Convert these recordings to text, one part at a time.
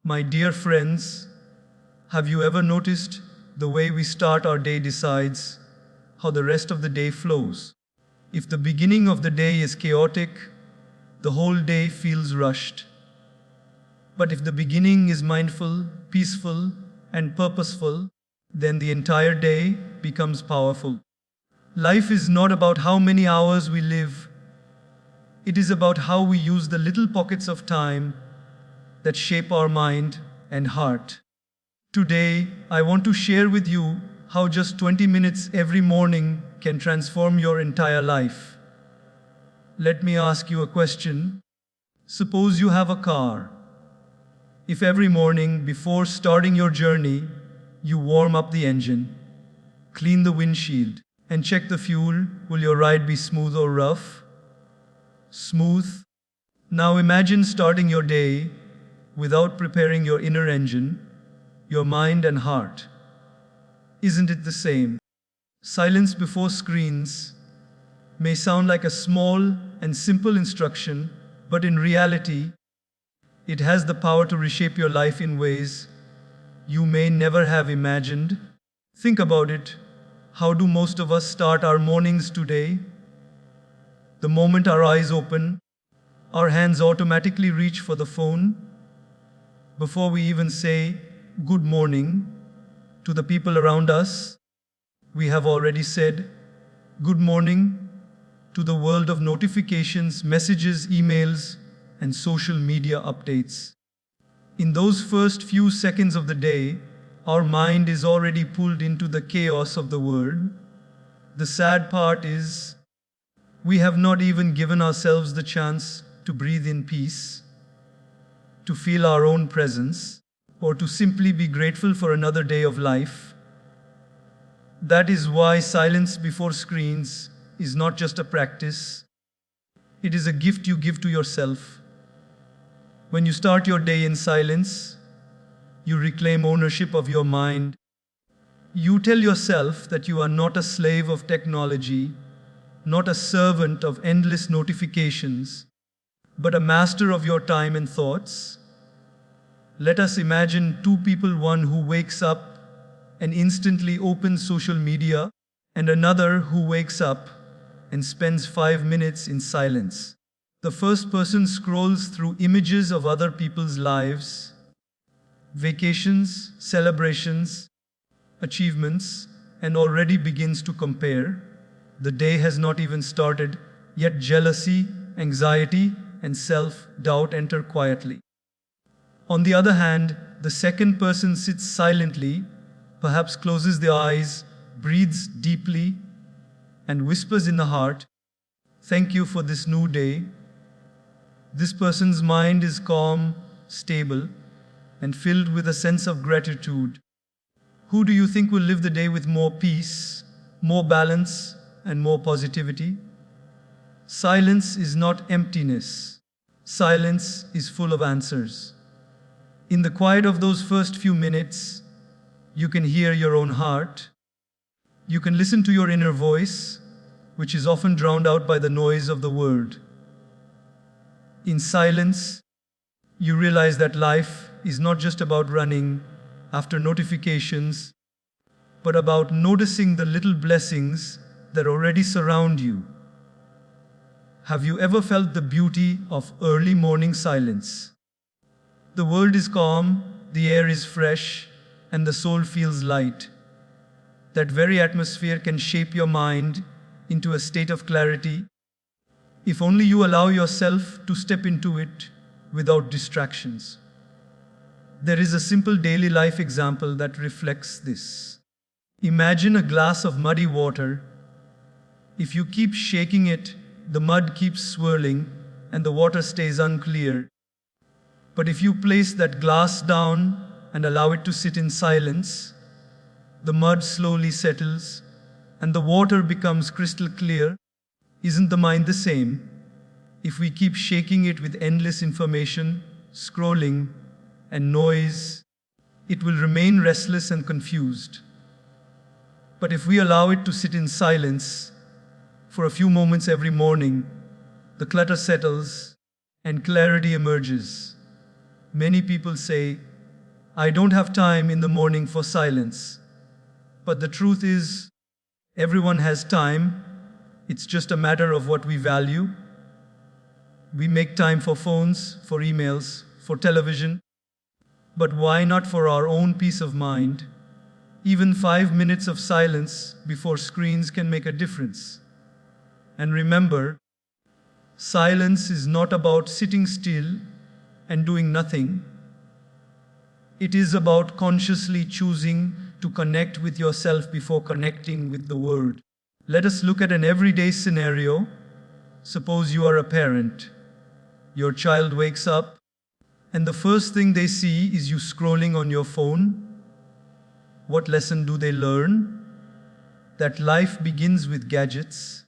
My dear friends, have you ever noticed the way we start our day decides how the rest of the day flows? If the beginning of the day is chaotic, the whole day feels rushed. But if the beginning is mindful, peaceful, and purposeful, then the entire day becomes powerful. Life is not about how many hours we live, it is about how we use the little pockets of time that shape our mind and heart. Today, I want to share with you how just 20 minutes every morning can transform your entire life. Let me ask you a question. Suppose you have a car. If every morning before starting your journey, you warm up the engine, clean the windshield, and check the fuel, will your ride be smooth or rough? Smooth. Now imagine starting your day without preparing your inner engine, your mind and heart. Isn't it the same? Silence before screens may sound like a small and simple instruction, but in reality, it has the power to reshape your life in ways you may never have imagined. Think about it. How do most of us start our mornings today? The moment our eyes open, our hands automatically reach for the phone. Before we even say good morning to the people around us, we have already said good morning to the world of notifications, messages, emails, and social media updates. In those first few seconds of the day, our mind is already pulled into the chaos of the world. The sad part is, we have not even given ourselves the chance to breathe in peace, to feel our own presence, or to simply be grateful for another day of life. That is why silence before screens is not just a practice, it is a gift you give to yourself. When you start your day in silence, you reclaim ownership of your mind. You tell yourself that you are not a slave of technology, not a servant of endless notifications, but a master of your time and thoughts. Let us imagine two people, one who wakes up and instantly opens social media, and another who wakes up and spends 5 minutes in silence. The first person scrolls through images of other people's lives, vacations, celebrations, achievements, and already begins to compare. The day has not even started, yet jealousy, anxiety, and self-doubt enter quietly. On the other hand, the second person sits silently, perhaps closes their eyes, breathes deeply, and whispers in the heart, "Thank you for this new day." This person's mind is calm, stable, and filled with a sense of gratitude. Who do you think will live the day with more peace, more balance, and more positivity? Silence is not emptiness. Silence is full of answers. In the quiet of those first few minutes, you can hear your own heart. You can listen to your inner voice, which is often drowned out by the noise of the world. In silence, you realize that life is not just about running after notifications, but about noticing the little blessings that already surround you. Have you ever felt the beauty of early morning silence? The world is calm, the air is fresh, and the soul feels light. That very atmosphere can shape your mind into a state of clarity, if only you allow yourself to step into it without distractions. There is a simple daily life example that reflects this. Imagine a glass of muddy water. If you keep shaking it, the mud keeps swirling and the water stays unclear. But if you place that glass down and allow it to sit in silence, the mud slowly settles and the water becomes crystal clear. Isn't the mind the same? If we keep shaking it with endless information, scrolling, and noise, it will remain restless and confused. But if we allow it to sit in silence for a few moments every morning, the clutter settles and clarity emerges. Many people say I don't have time in the morning for silence. But the truth is, everyone has time. It's just a matter of what we value. We make time for phones, for emails, for television. But why not for our own peace of mind? Even 5 minutes of silence before screens can make a difference. And remember, silence is not about sitting still and doing nothing. It is about consciously choosing to connect with yourself before connecting with the world. Let us look at an everyday scenario. Suppose you are a parent. Your child wakes up, and the first thing they see is you scrolling on your phone. What lesson do they learn? That life begins with gadgets.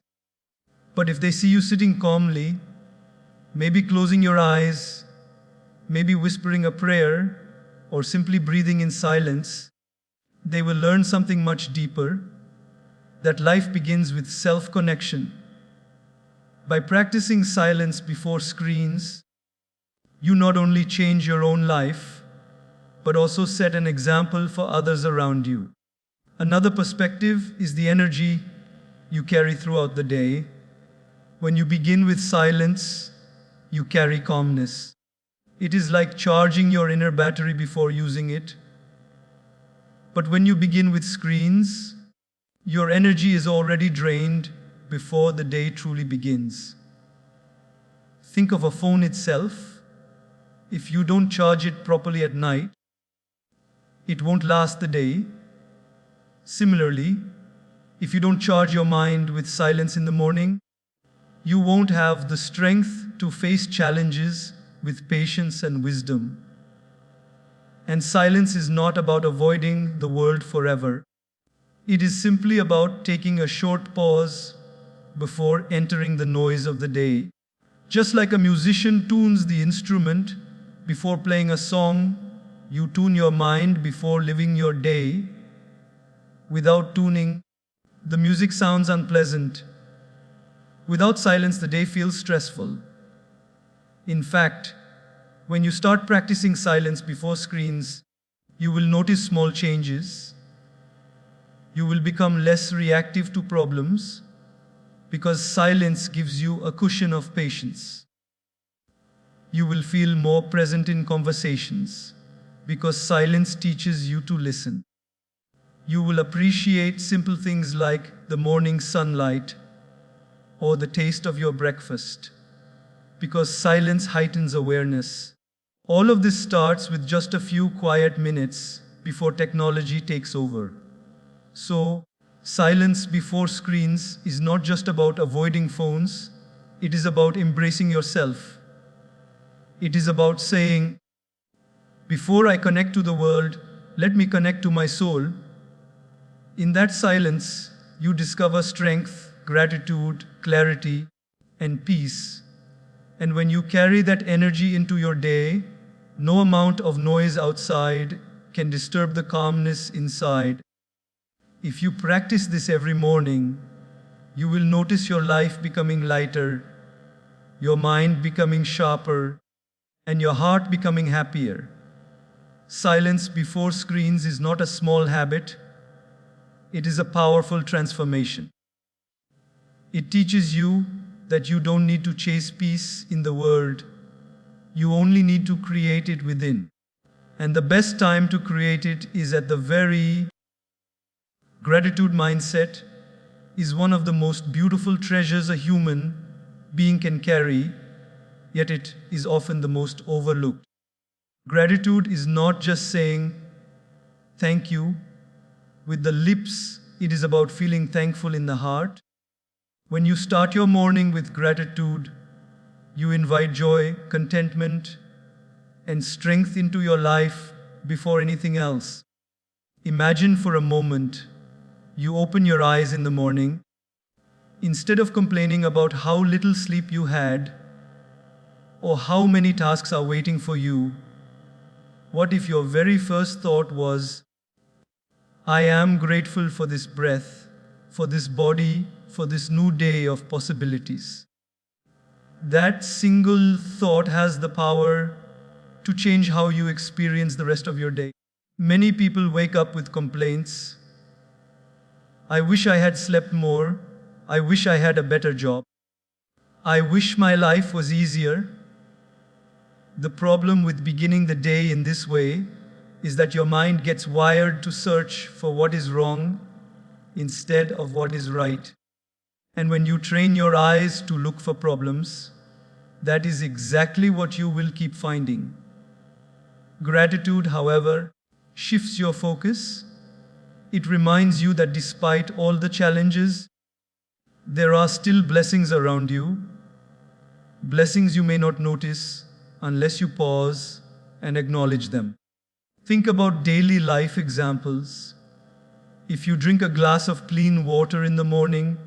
But if they see you sitting calmly, maybe closing your eyes, maybe whispering a prayer, or simply breathing in silence, they will learn something much deeper, that life begins with self-connection. By practicing silence before screens, you not only change your own life, but also set an example for others around you. Another perspective is the energy you carry throughout the day. When you begin with silence, you carry calmness. It is like charging your inner battery before using it. But when you begin with screens, your energy is already drained before the day truly begins. Think of a phone itself. If you don't charge it properly at night, it won't last the day. Similarly, if you don't charge your mind with silence in the morning, you won't have the strength to face challenges with patience and wisdom. And silence is not about avoiding the world forever. It is simply about taking a short pause before entering the noise of the day. Just like a musician tunes the instrument before playing a song, you tune your mind before living your day. Without tuning, the music sounds unpleasant. Without silence, the day feels stressful. In fact, when you start practicing silence before screens, you will notice small changes. You will become less reactive to problems because silence gives you a cushion of patience. You will feel more present in conversations because silence teaches you to listen. You will appreciate simple things like the morning sunlight or the taste of your breakfast, because silence heightens awareness. All of this starts with just a few quiet minutes before technology takes over. So, silence before screens is not just about avoiding phones, it is about embracing yourself. It is about saying, before I connect to the world, let me connect to my soul. In that silence, you discover strength, gratitude, clarity, and peace. And when you carry that energy into your day, no amount of noise outside can disturb the calmness inside. If you practice this every morning, you will notice your life becoming lighter, your mind becoming sharper, and your heart becoming happier. Silence before screens is not a small habit, it is a powerful transformation. It teaches you that you don't need to chase peace in the world. You only need to create it within. And the best time to create it is at the very gratitude mindset is one of the most beautiful treasures a human being can carry, yet it is often the most overlooked. Gratitude is not just saying thank you with the lips, it is about feeling thankful in the heart. When you start your morning with gratitude, you invite joy, contentment, and strength into your life before anything else. Imagine for a moment you open your eyes in the morning. Instead of complaining about how little sleep you had or how many tasks are waiting for you, what if your very first thought was, I am grateful for this breath, for this body, for this new day of possibilities. That single thought has the power to change how you experience the rest of your day. Many people wake up with complaints. I wish I had slept more. I wish I had a better job. I wish my life was easier. The problem with beginning the day in this way is that your mind gets wired to search for what is wrong instead of what is right. And when you train your eyes to look for problems, that is exactly what you will keep finding. Gratitude, however, shifts your focus. It reminds you that despite all the challenges, there are still blessings around you. Blessings you may not notice unless you pause and acknowledge them. Think about daily life examples. If you drink a glass of clean water in the morning,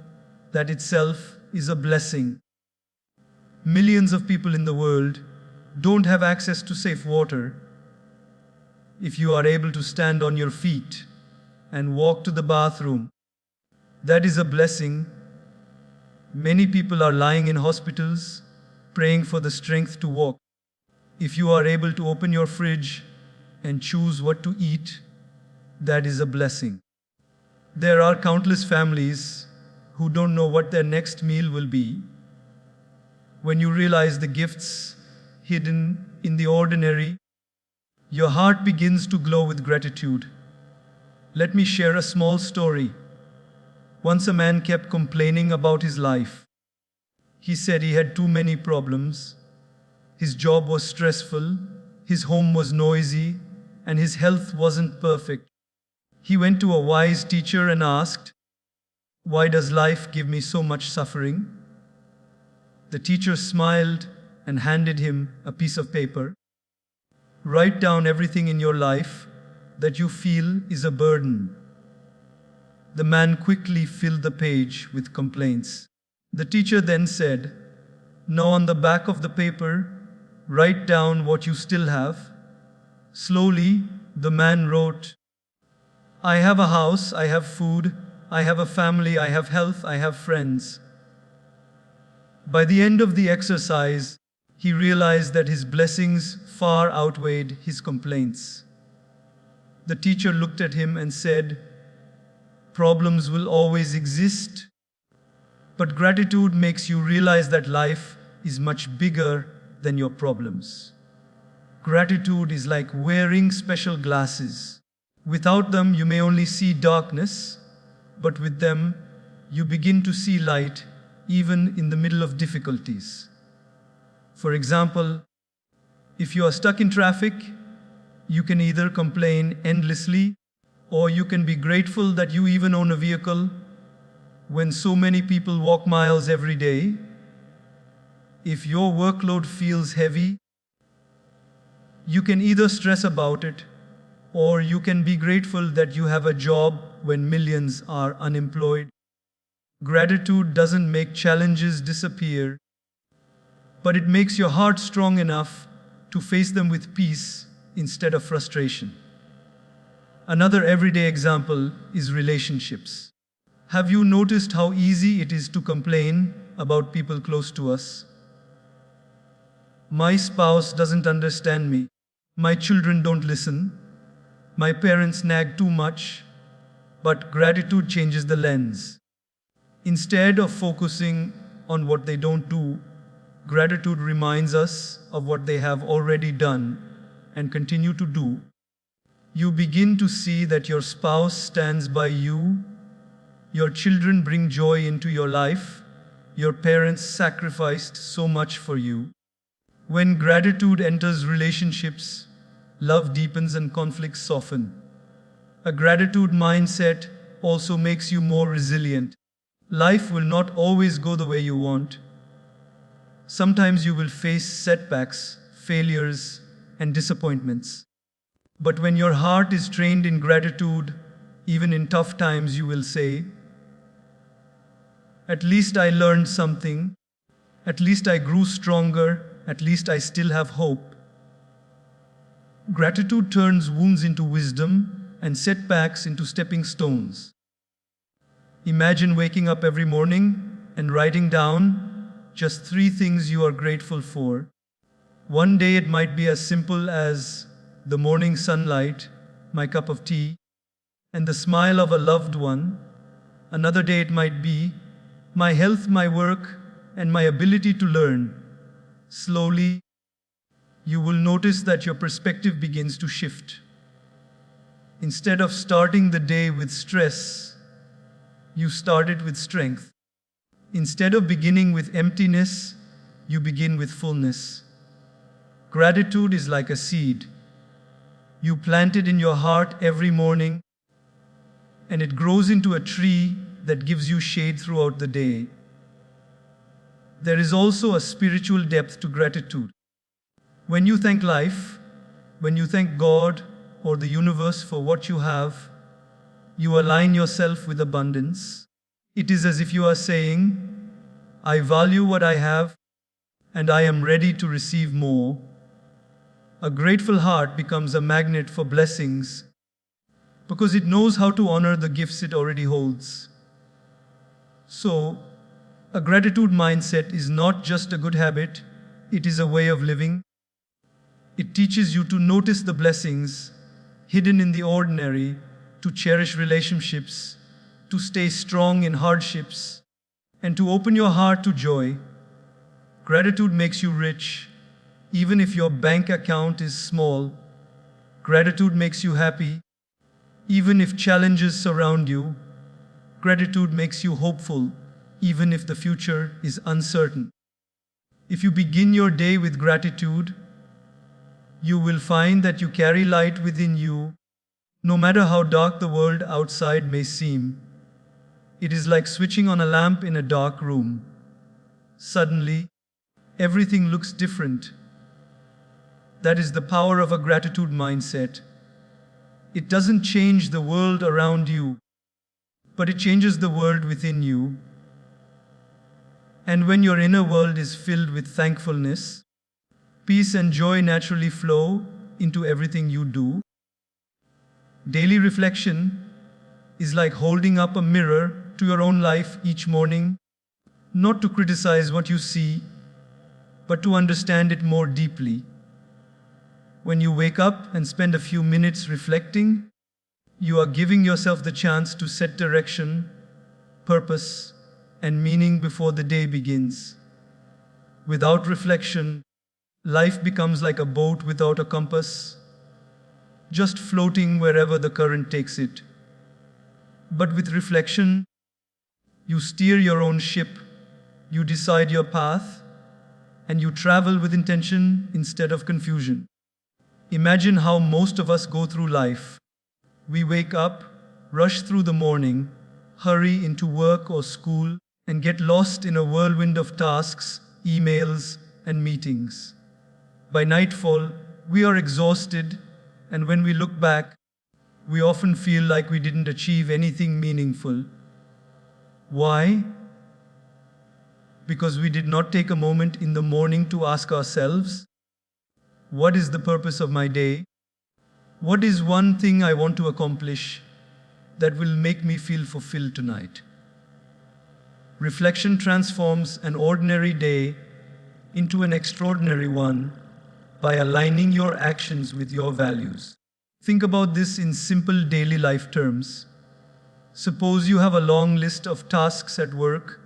that itself is a blessing. Millions of people in the world don't have access to safe water. If you are able to stand on your feet and walk to the bathroom, that is a blessing. Many people are lying in hospitals, praying for the strength to walk. If you are able to open your fridge and choose what to eat, that is a blessing. There are countless families who don't know what their next meal will be. When you realize the gifts hidden in the ordinary, your heart begins to glow with gratitude. Let me share a small story. Once a man kept complaining about his life. He said he had too many problems. His job was stressful, his home was noisy, and his health wasn't perfect. He went to a wise teacher and asked, "Why does life give me so much suffering?" The teacher smiled and handed him a piece of paper. Write down everything in your life that you feel is a burden. The man quickly filled the page with complaints. The teacher then said, "Now on the back of the paper, write down what you still have." Slowly, the man wrote, "I have a house, I have food, I have a family, I have health, I have friends." By the end of the exercise, he realized that his blessings far outweighed his complaints. The teacher looked at him and said, "Problems will always exist, but gratitude makes you realize that life is much bigger than your problems." Gratitude is like wearing special glasses. Without them, you may only see darkness, but with them, you begin to see light even in the middle of difficulties. For example, if you are stuck in traffic, you can either complain endlessly or you can be grateful that you even own a vehicle when so many people walk miles every day. If your workload feels heavy, you can either stress about it or you can be grateful that you have a job when millions are unemployed. Gratitude doesn't make challenges disappear, but it makes your heart strong enough to face them with peace instead of frustration. Another everyday example is relationships. Have you noticed how easy it is to complain about people close to us? My spouse doesn't understand me. My children don't listen. My parents nag too much. But gratitude changes the lens. Instead of focusing on what they don't do, gratitude reminds us of what they have already done and continue to do. You begin to see that your spouse stands by you, your children bring joy into your life, your parents sacrificed so much for you. When gratitude enters relationships, love deepens and conflicts soften. A gratitude mindset also makes you more resilient. Life will not always go the way you want. Sometimes you will face setbacks, failures, and disappointments. But when your heart is trained in gratitude, even in tough times, you will say, "At least I learned something. At least I grew stronger. At least I still have hope." Gratitude turns wounds into wisdom and setbacks into stepping stones. Imagine waking up every morning and writing down just 3 things you are grateful for. One day it might be as simple as the morning sunlight, my cup of tea, and the smile of a loved one. Another day it might be my health, my work, and my ability to learn. Slowly, you will notice that your perspective begins to shift. Instead of starting the day with stress, you start it with strength. Instead of beginning with emptiness, you begin with fullness. Gratitude is like a seed. You plant it in your heart every morning, and it grows into a tree that gives you shade throughout the day. There is also a spiritual depth to gratitude. When you thank life, when you thank God or the universe for what you have, you align yourself with abundance. It is as if you are saying, I value what I have and I am ready to receive more. A grateful heart becomes a magnet for blessings because it knows how to honor the gifts it already holds. So, a gratitude mindset is not just a good habit, it is a way of living. It teaches you to notice the blessings hidden in the ordinary, to cherish relationships, to stay strong in hardships, and to open your heart to joy. Gratitude makes you rich, even if your bank account is small. Gratitude makes you happy, even if challenges surround you. Gratitude makes you hopeful, even if the future is uncertain. If you begin your day with gratitude, you will find that you carry light within you, no matter how dark the world outside may seem. It is like switching on a lamp in a dark room. Suddenly, everything looks different. That is the power of a gratitude mindset. It doesn't change the world around you, but it changes the world within you. And when your inner world is filled with thankfulness, peace and joy naturally flow into everything you do. Daily reflection is like holding up a mirror to your own life each morning, not to criticize what you see, but to understand it more deeply. When you wake up and spend a few minutes reflecting, you are giving yourself the chance to set direction, purpose, and meaning before the day begins. Without reflection, life becomes like a boat without a compass, just floating wherever the current takes it. But with reflection, you steer your own ship, you decide your path, and you travel with intention instead of confusion. Imagine how most of us go through life. We wake up, rush through the morning, hurry into work or school, and get lost in a whirlwind of tasks, emails, and meetings. By nightfall, we are exhausted, and when we look back, we often feel like we didn't achieve anything meaningful. Why? Because we did not take a moment in the morning to ask ourselves, what is the purpose of my day? What is one thing I want to accomplish that will make me feel fulfilled tonight? Reflection transforms an ordinary day into an extraordinary one by aligning your actions with your values. Think about this in simple daily life terms. Suppose you have a long list of tasks at work,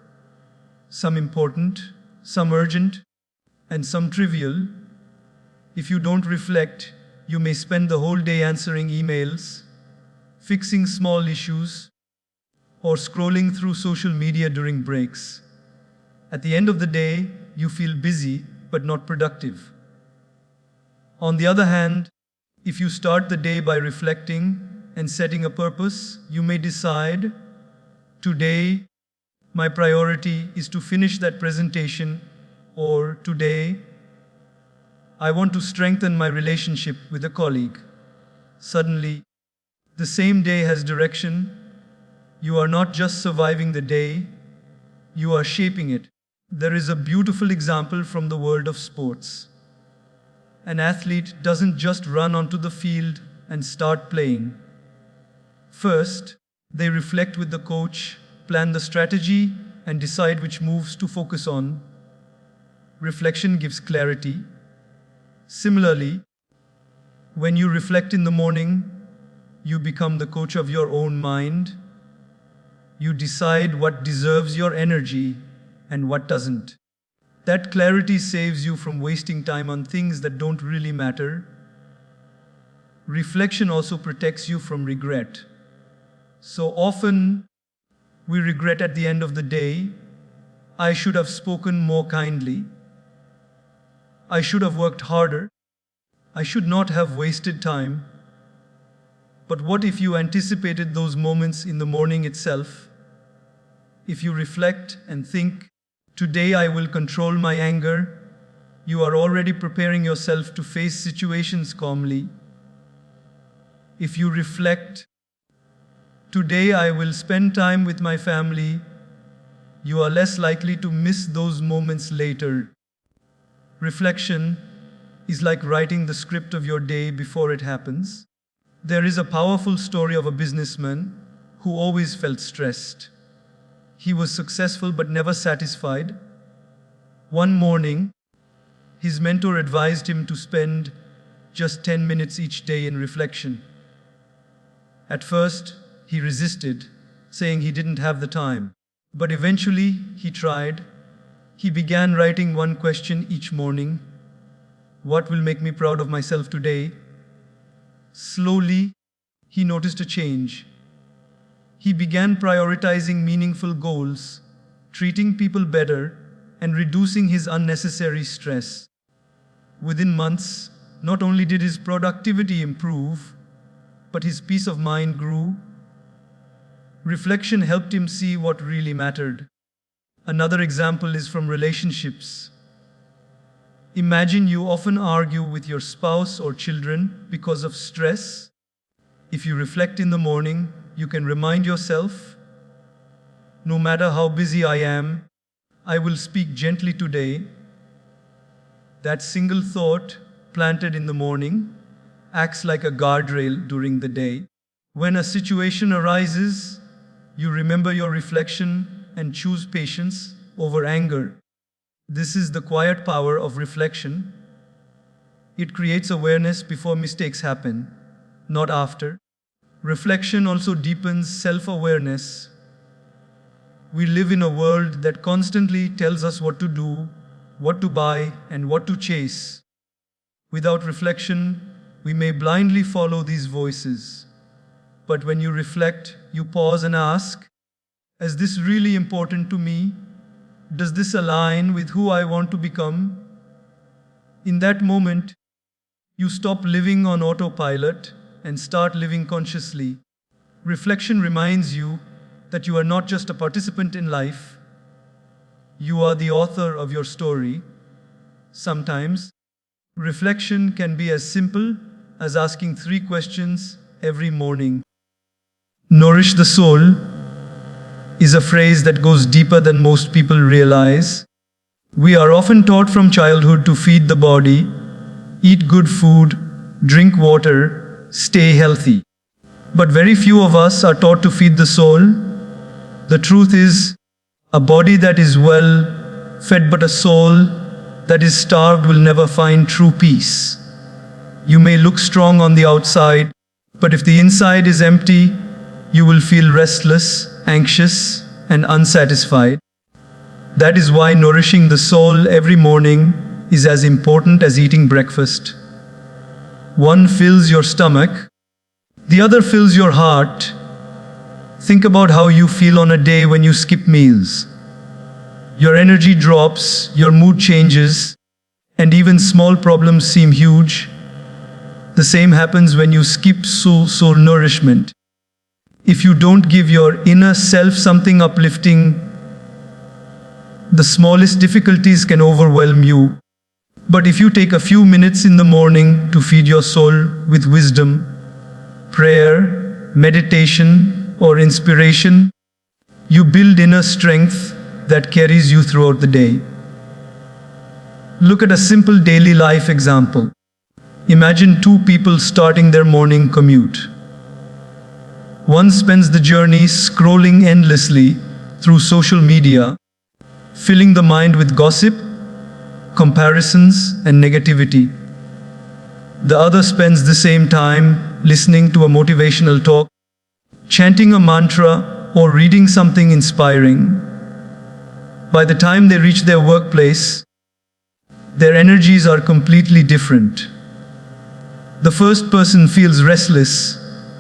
some important, some urgent, and some trivial. If you don't reflect, you may spend the whole day answering emails, fixing small issues, or scrolling through social media during breaks. At the end of the day, you feel busy but not productive. On the other hand, if you start the day by reflecting and setting a purpose, you may decide, today, my priority is to finish that presentation, or today, I want to strengthen my relationship with a colleague. Suddenly, the same day has direction. You are not just surviving the day, you are shaping it. There is a beautiful example from the world of sports. An athlete doesn't just run onto the field and start playing. First, they reflect with the coach, plan the strategy, and decide which moves to focus on. Reflection gives clarity. Similarly, when you reflect in the morning, you become the coach of your own mind. You decide what deserves your energy and what doesn't. That clarity saves you from wasting time on things that don't really matter. Reflection also protects you from regret. So often, we regret at the end of the day, I should have spoken more kindly. I should have worked harder. I should not have wasted time. But what if you anticipated those moments in the morning itself? If you reflect and think, today I will control my anger, you are already preparing yourself to face situations calmly. If you reflect, today I will spend time with my family, you are less likely to miss those moments later. Reflection is like writing the script of your day before it happens. There is a powerful story of a businessman who always felt stressed. He was successful but never satisfied. One morning, his mentor advised him to spend just 10 minutes each day in reflection. At first, he resisted, saying he didn't have the time. But eventually, he tried. He began writing one question each morning. What will make me proud of myself today? Slowly, he noticed a change. He began prioritizing meaningful goals, treating people better, and reducing his unnecessary stress. Within months, not only did his productivity improve, but his peace of mind grew. Reflection helped him see what really mattered. Another example is from relationships. Imagine you often argue with your spouse or children because of stress. If you reflect in the morning, you can remind yourself, no matter how busy I am, I will speak gently today. That single thought, planted in the morning, acts like a guardrail during the day. When a situation arises, you remember your reflection and choose patience over anger. This is the quiet power of reflection. It creates awareness before mistakes happen, not after. Reflection also deepens self-awareness. We live in a world that constantly tells us what to do, what to buy, and what to chase. Without reflection, we may blindly follow these voices. But when you reflect, you pause and ask, is this really important to me? Does this align with who I want to become? In that moment, you stop living on autopilot and start living consciously. Reflection reminds you that you are not just a participant in life, you are the author of your story. Sometimes, reflection can be as simple as asking 3 questions every morning. Nourish the soul is a phrase that goes deeper than most people realize. We are often taught from childhood to feed the body, eat good food, drink water, stay healthy. But very few of us are taught to feed the soul. The truth is, a body that is well fed but a soul that is starved will never find true peace. You may look strong on the outside, but if the inside is empty, you will feel restless, anxious, and unsatisfied. That is why nourishing the soul every morning is as important as eating breakfast. One fills your stomach, the other fills your heart. Think about how you feel on a day when you skip meals. Your energy drops, your mood changes, and even small problems seem huge. The same happens when you skip soul nourishment. If you don't give your inner self something uplifting, the smallest difficulties can overwhelm you. But if you take a few minutes in the morning to feed your soul with wisdom, prayer, meditation, or inspiration, you build inner strength that carries you throughout the day. Look at a simple daily life example. Imagine 2 people starting their morning commute. One spends the journey scrolling endlessly through social media, filling the mind with gossip, comparisons, and negativity. The other spends the same time listening to a motivational talk, chanting a mantra, or reading something inspiring. By the time they reach their workplace, their energies are completely different. The first person feels restless,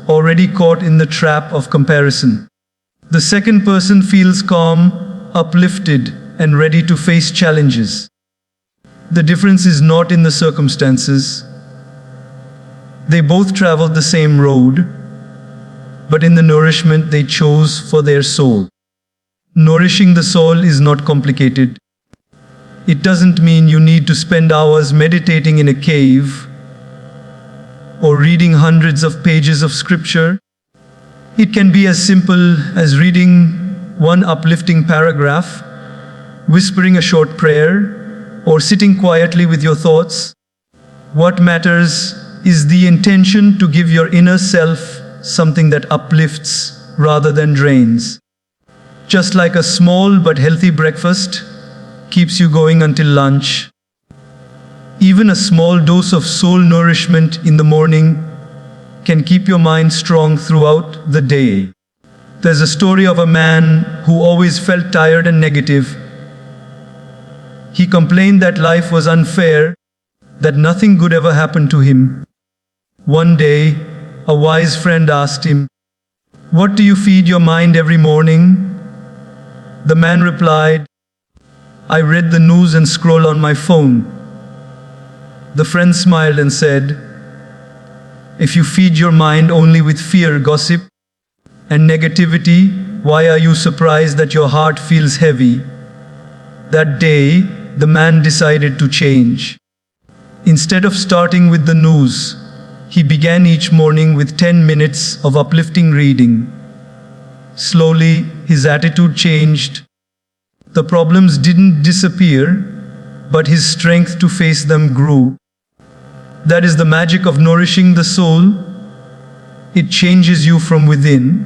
already caught in the trap of comparison. The second person feels calm, uplifted, and ready to face challenges. The difference is not in the circumstances. They both traveled the same road, but in the nourishment they chose for their soul. Nourishing the soul is not complicated. It doesn't mean you need to spend hours meditating in a cave or reading hundreds of pages of scripture. It can be as simple as reading one uplifting paragraph, whispering a short prayer, or sitting quietly with your thoughts. What matters is the intention to give your inner self something that uplifts rather than drains. Just like a small but healthy breakfast keeps you going until lunch, even a small dose of soul nourishment in the morning can keep your mind strong throughout the day. There's a story of a man who always felt tired and negative. He complained that life was unfair, that nothing good ever happened to him. One day, a wise friend asked him, "What do you feed your mind every morning?" The man replied, "I read the news and scroll on my phone." The friend smiled and said, "If you feed your mind only with fear, gossip, and negativity, why are you surprised that your heart feels heavy?" That day, the man decided to change. Instead of starting with the news, he began each morning with 10 minutes of uplifting reading. Slowly, his attitude changed. The problems didn't disappear, but his strength to face them grew. That is the magic of nourishing the soul. It changes you from within,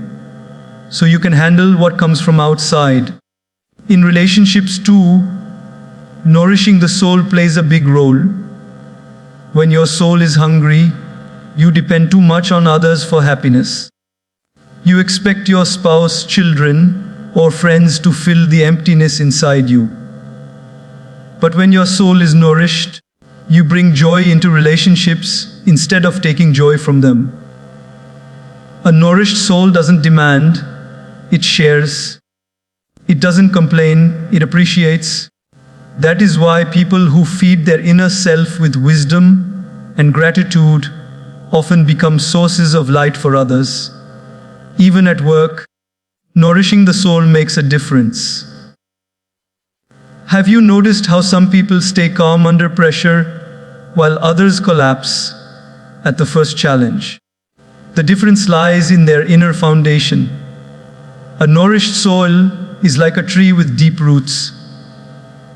so you can handle what comes from outside. In relationships too, nourishing the soul plays a big role. When your soul is hungry, you depend too much on others for happiness. You expect your spouse, children, or friends to fill the emptiness inside you. But when your soul is nourished, you bring joy into relationships instead of taking joy from them. A nourished soul doesn't demand, it shares. It doesn't complain, it appreciates. That is why people who feed their inner self with wisdom and gratitude often become sources of light for others. Even at work, nourishing the soul makes a difference. Have you noticed how some people stay calm under pressure while others collapse at the first challenge? The difference lies in their inner foundation. A nourished soul is like a tree with deep roots.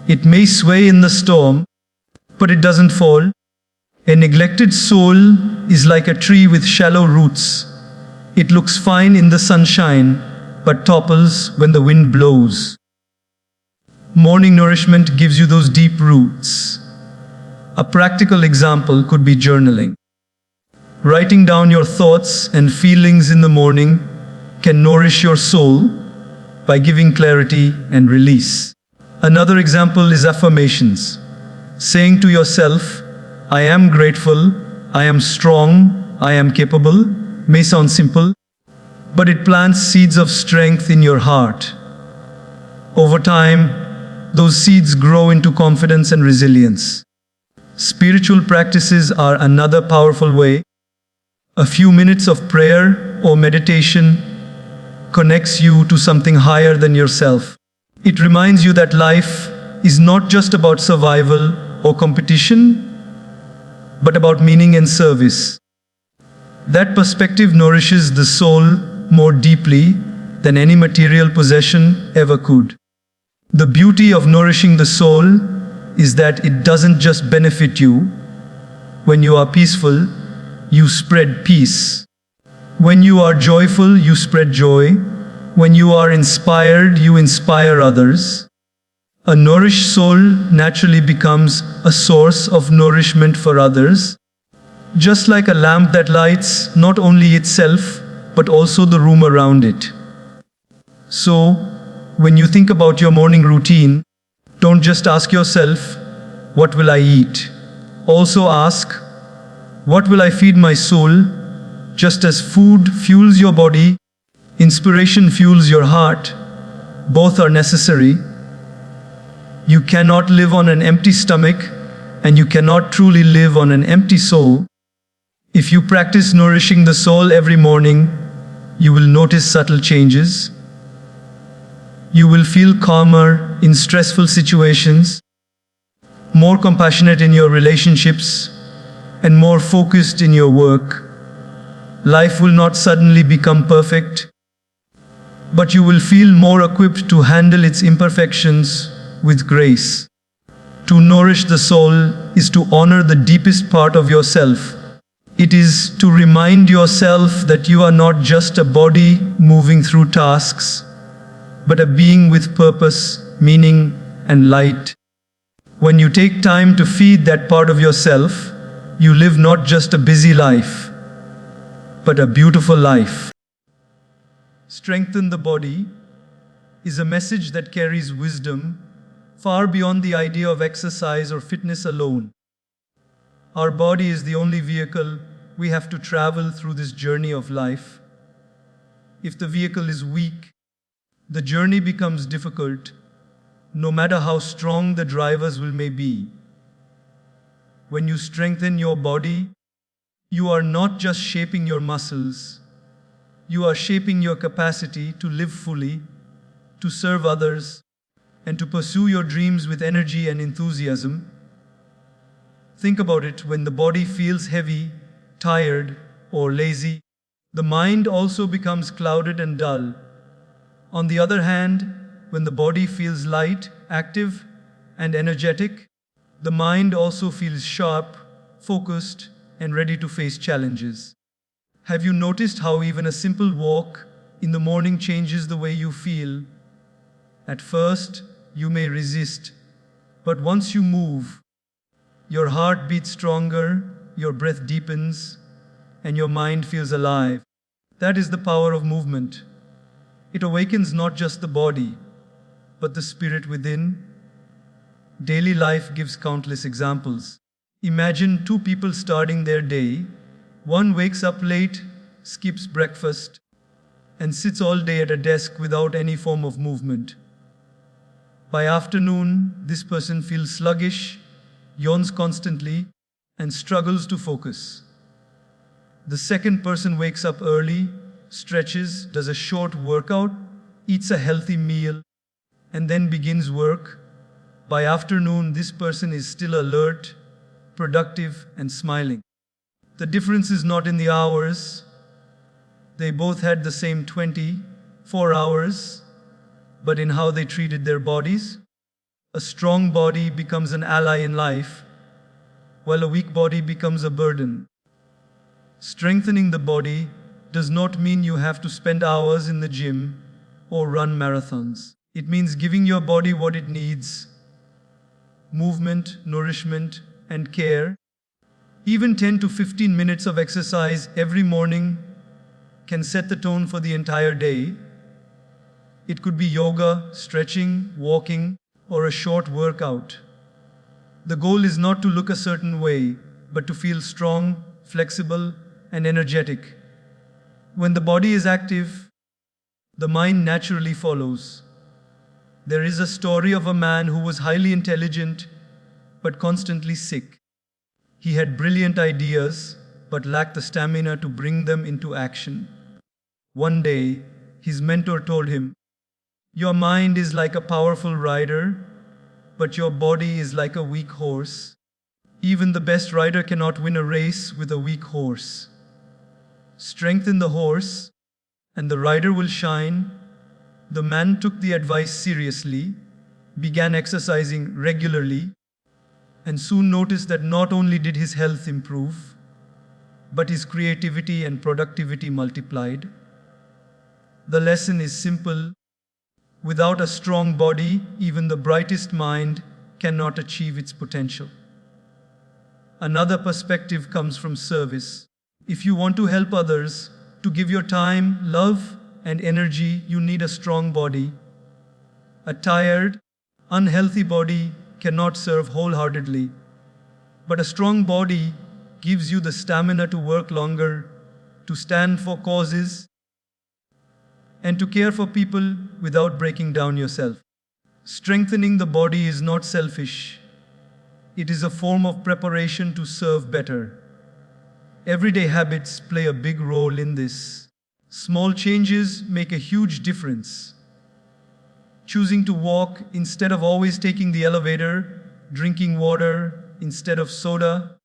It may sway in the storm, but it doesn't fall. A neglected soul is like a tree with shallow roots. It looks fine in the sunshine, but topples when the wind blows. Morning nourishment gives you those deep roots. A practical example could be journaling. Writing down your thoughts and feelings in the morning can nourish your soul by giving clarity and release. Another example is affirmations. Saying to yourself, "I am grateful, I am strong, I am capable," may sound simple, but it plants seeds of strength in your heart. Over time, those seeds grow into confidence and resilience. Spiritual practices are another powerful way. A few minutes of prayer or meditation connects you to something higher than yourself. It reminds you that life is not just about survival or competition, but about meaning and service. That perspective nourishes the soul more deeply than any material possession ever could. The beauty of nourishing the soul is that it doesn't just benefit you. When you are peaceful, you spread peace. When you are joyful, you spread joy. When you are inspired, you inspire others. A nourished soul naturally becomes a source of nourishment for others. just like a lamp that lights not only itself, but also the room around it. So, when you think about your morning routine, don't just ask yourself, what will I eat? Also ask, what will I feed my soul? Just as food fuels your body, inspiration fuels your heart. Both are necessary. You cannot live on an empty stomach, and you cannot truly live on an empty soul. If you practice nourishing the soul every morning, you will notice subtle changes. You will feel calmer in stressful situations, more compassionate in your relationships, and more focused in your work. Life will not suddenly become perfect, but you will feel more equipped to handle its imperfections with grace. To nourish the soul is to honor the deepest part of yourself. It is to remind yourself that you are not just a body moving through tasks, but a being with purpose, meaning, and light. When you take time to feed that part of yourself, you live not just a busy life, but a beautiful life. Strengthen the body is a message that carries wisdom far beyond the idea of exercise or fitness alone. Our body is the only vehicle we have to travel through this journey of life. If the vehicle is weak, the journey becomes difficult, no matter how strong the drivers may be. When you strengthen your body, you are not just shaping your muscles, you are shaping your capacity to live fully, to serve others, and to pursue your dreams with energy and enthusiasm. Think about it: when the body feels heavy, tired, or lazy, the mind also becomes clouded and dull. On the other hand, when the body feels light, active, and energetic, the mind also feels sharp, focused, and ready to face challenges. Have you noticed how even a simple walk in the morning changes the way you feel? At first, you may resist, but once you move, your heart beats stronger, your breath deepens, and your mind feels alive. That is the power of movement. It awakens not just the body, but the spirit within. Daily life gives countless examples. Imagine two people starting their day. One wakes up late, skips breakfast, and sits all day at a desk without any form of movement. By afternoon, this person feels sluggish, yawns constantly, and struggles to focus. The second person wakes up early, stretches, does a short workout, eats a healthy meal, and then begins work. By afternoon, this person is still alert, productive, and smiling. The difference is not in the hours. They both had the same 24 hours, but in how they treated their bodies. A strong body becomes an ally in life, while a weak body becomes a burden. Strengthening the body does not mean you have to spend hours in the gym or run marathons. It means giving your body what it needs: movement, nourishment, and care. Even 10 to 15 minutes of exercise every morning can set the tone for the entire day. It could be yoga, stretching, walking, or a short workout. The goal is not to look a certain way, but to feel strong, flexible, and energetic. When the body is active, the mind naturally follows. There is a story of a man who was highly intelligent, but constantly sick. He had brilliant ideas, but lacked the stamina to bring them into action. One day, his mentor told him, "Your mind is like a powerful rider, but your body is like a weak horse. Even the best rider cannot win a race with a weak horse. Strengthen the horse, and the rider will shine." The man took the advice seriously, began exercising regularly, and soon noticed that not only did his health improve, but his creativity and productivity multiplied. The lesson is simple: without a strong body, even the brightest mind cannot achieve its potential. Another perspective comes from service. If you want to help others, to give your time, love, and energy, you need a strong body. A tired, unhealthy body cannot serve wholeheartedly, but a strong body gives you the stamina to work longer, to stand for causes, and to care for people without breaking down yourself. Strengthening the body is not selfish. It is a form of preparation to serve better. Everyday habits play a big role in this. Small changes make a huge difference. Choosing to walk instead of always taking the elevator, drinking water instead of soda,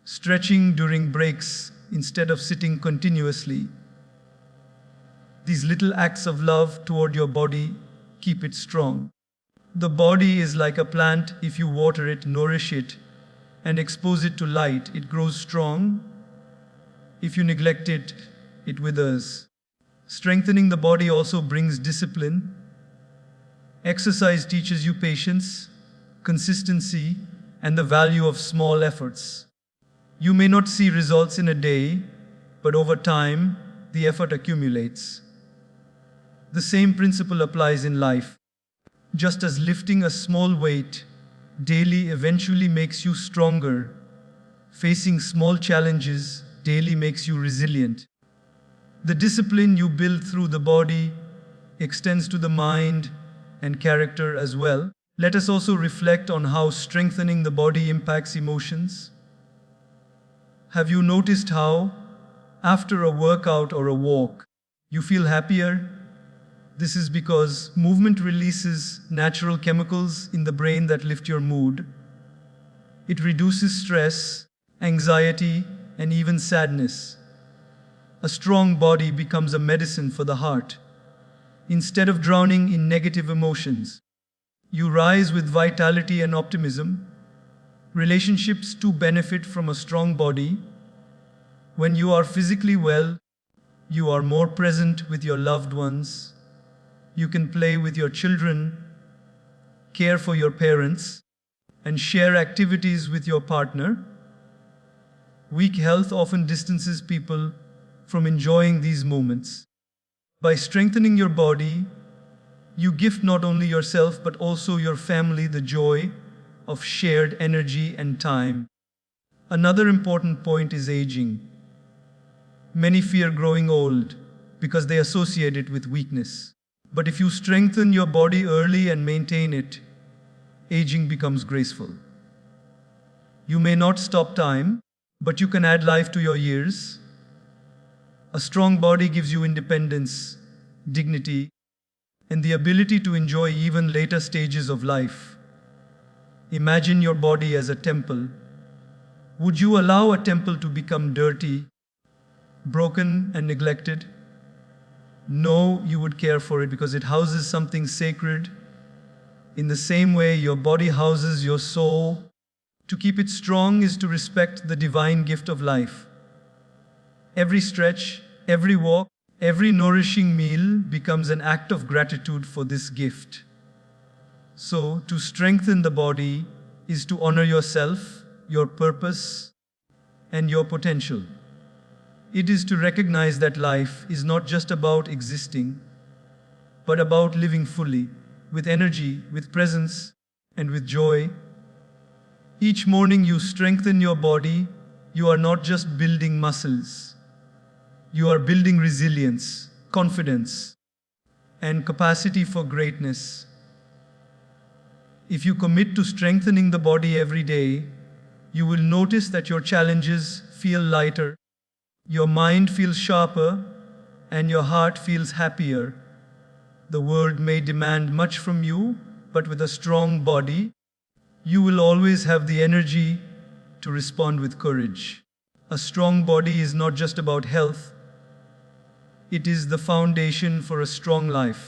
stretching during breaks instead of sitting continuously. These little acts of love toward your body keep it strong. The body is like a plant. If you water it, nourish it, and expose it to light, it grows strong. If you neglect it, it withers. Strengthening the body also brings discipline. Exercise teaches you patience, consistency, and the value of small efforts. You may not see results in a day, but over time, the effort accumulates. The same principle applies in life. Just as lifting a small weight daily eventually makes you stronger, facing small challenges daily makes you resilient. The discipline you build through the body extends to the mind and character as well. Let us also reflect on how strengthening the body impacts emotions. Have you noticed how, after a workout or a walk, you feel happier? This is because movement releases natural chemicals in the brain that lift your mood. It reduces stress, anxiety, and even sadness. A strong body becomes a medicine for the heart. Instead of drowning in negative emotions, you rise with vitality and optimism. Relationships too benefit from a strong body. When you are physically well, you are more present with your loved ones. You can play with your children, care for your parents, and share activities with your partner. Weak health often distances people from enjoying these moments. By strengthening your body, you gift not only yourself but also your family the joy of shared energy and time. Another important point is aging. Many fear growing old because they associate it with weakness. But if you strengthen your body early and maintain it, aging becomes graceful. You may not stop time, but you can add life to your years. A strong body gives you independence, dignity, and the ability to enjoy even later stages of life. Imagine your body as a temple. Would you allow a temple to become dirty, broken, and neglected? No, you would care for it because it houses something sacred. In the same way, your body houses your soul. To keep it strong is to respect the divine gift of life. Every stretch, every walk, every nourishing meal becomes an act of gratitude for this gift. So, to strengthen the body is to honor yourself, your purpose, and your potential. It is to recognize that life is not just about existing, but about living fully, with energy, with presence, and with joy. Each morning you strengthen your body, you are not just building muscles. You are building resilience, confidence, and capacity for greatness. If you commit to strengthening the body every day, you will notice that your challenges feel lighter, your mind feels sharper, and your heart feels happier. The world may demand much from you, but with a strong body, you will always have the energy to respond with courage. A strong body is not just about health, it is the foundation for a strong life.